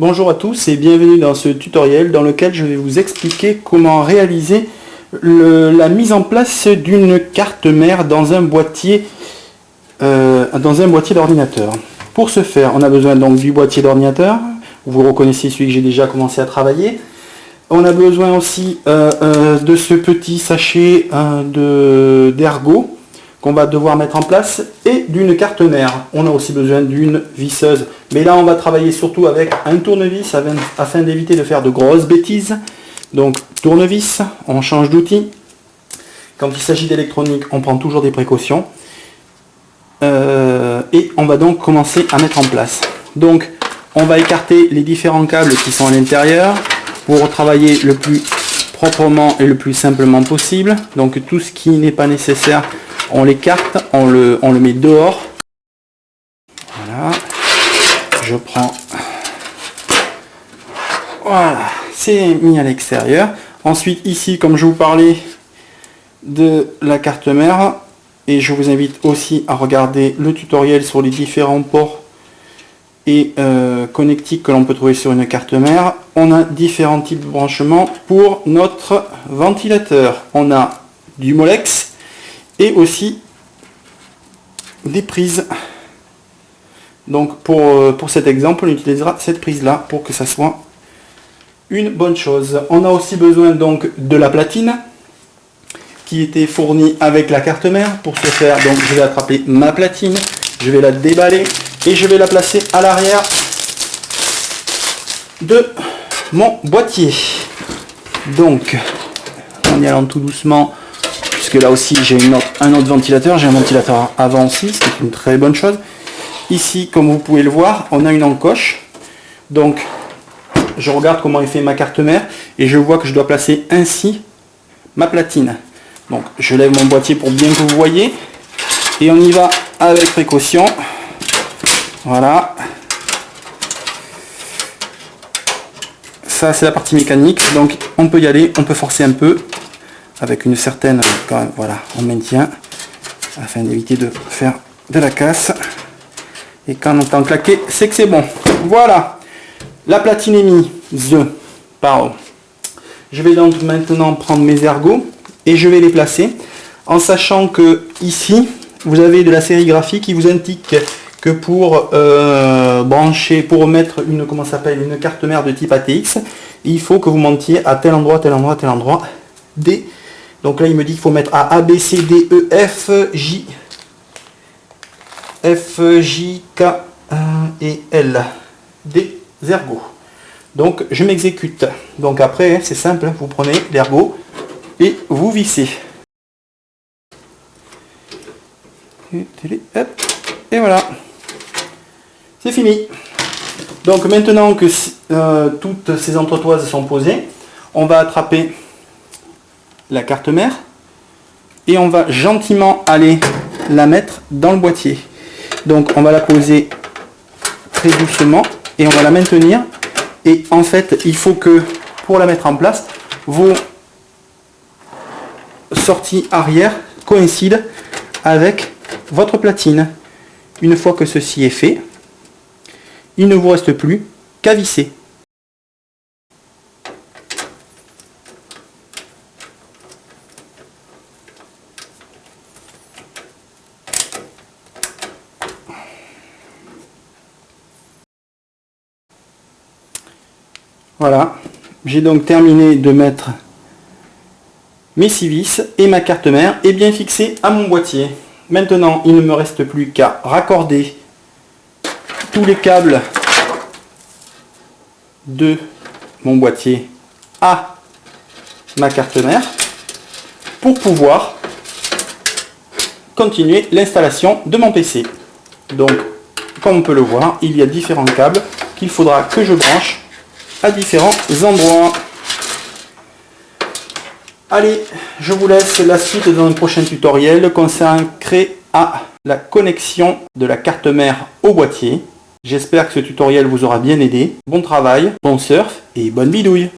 Bonjour à tous et bienvenue dans ce tutoriel dans lequel je vais vous expliquer comment réaliser la mise en place d'une carte mère dans un boîtier d'ordinateur. Pour ce faire, on a besoin donc du boîtier d'ordinateur. Vous reconnaissez celui que j'ai déjà commencé à travailler. On a besoin aussi de ce petit sachet d'ergot qu'on va devoir mettre en place et d'une carte mère. On a aussi besoin d'une visseuse. Mais là, on va travailler surtout avec un tournevis afin d'éviter de faire de grosses bêtises. Donc, tournevis, on change d'outil. Quand il s'agit d'électronique, on prend toujours des précautions. Et on va donc commencer à mettre en place. Donc, on va écarter les différents câbles qui sont à l'intérieur pour travailler le plus proprement et le plus simplement possible. Donc, tout ce qui n'est pas nécessaire, on l'écarte, on le met dehors. Voilà. Je prends. Voilà, c'est mis à l'extérieur. Ensuite, ici, comme je vous parlais de la carte mère, et je vous invite aussi à regarder le tutoriel sur les différents ports et connectiques que l'on peut trouver sur une carte mère. On a différents types de branchements pour notre ventilateur. On a du Molex et aussi des prises. Donc pour cet exemple, on utilisera cette prise là pour que ça soit une bonne chose. On a aussi besoin donc de la platine qui était fournie avec la carte mère. Pour ce faire, donc je vais attraper ma platine, je vais la déballer et je vais la placer à l'arrière de mon boîtier. Donc en y allant tout doucement, puisque là aussi j'ai un autre ventilateur, j'ai un ventilateur avant aussi, c'est une très bonne chose. Ici, comme vous pouvez le voir, on a une encoche. Donc je regarde comment est fait ma carte mère et je vois que je dois placer ainsi ma platine. Donc je lève mon boîtier pour bien que vous voyez et on y va avec précaution. Voilà. Ça c'est la partie mécanique, donc on peut y aller, on peut forcer un peu avec une certaine, quand même, voilà, on maintient afin d'éviter de faire de la casse. Et quand on entend claquer, c'est que c'est bon. Voilà, la platine est mise. Pardon. Je vais donc maintenant prendre mes ergots et je vais les placer en sachant que ici vous avez de la sérigraphie qui vous indique que pour brancher, pour mettre une carte mère de type ATX, il faut que vous montiez à tel endroit, tel endroit, tel endroit, D. Donc là il me dit qu'il faut mettre à A, B, C, D, E, F, J, K et L, des ergots. Donc je m'exécute. Donc après c'est simple, vous prenez l'ergot et vous vissez. Et voilà, c'est fini. Donc maintenant que toutes ces entretoises sont posées, on va attraper la carte mère et on va gentiment aller la mettre dans le boîtier. Donc on va la poser très doucement et on va la maintenir. Et en fait, il faut que pour la mettre en place, vos sorties arrière coïncident avec votre platine. Une fois que ceci est fait, il ne vous reste plus qu'à visser. Voilà, j'ai donc terminé de mettre mes 6 vis et ma carte mère est bien fixée à mon boîtier. Maintenant, il ne me reste plus qu'à raccorder tous les câbles de mon boîtier à ma carte mère pour pouvoir continuer l'installation de mon PC. Donc, comme on peut le voir, il y a différents câbles qu'il faudra que je branche à différents endroits. Allez, je vous laisse la suite dans un prochain tutoriel consacré à la connexion de la carte mère au boîtier. J'espère que ce tutoriel vous aura bien aidé. Bon travail, bon surf et bonne bidouille!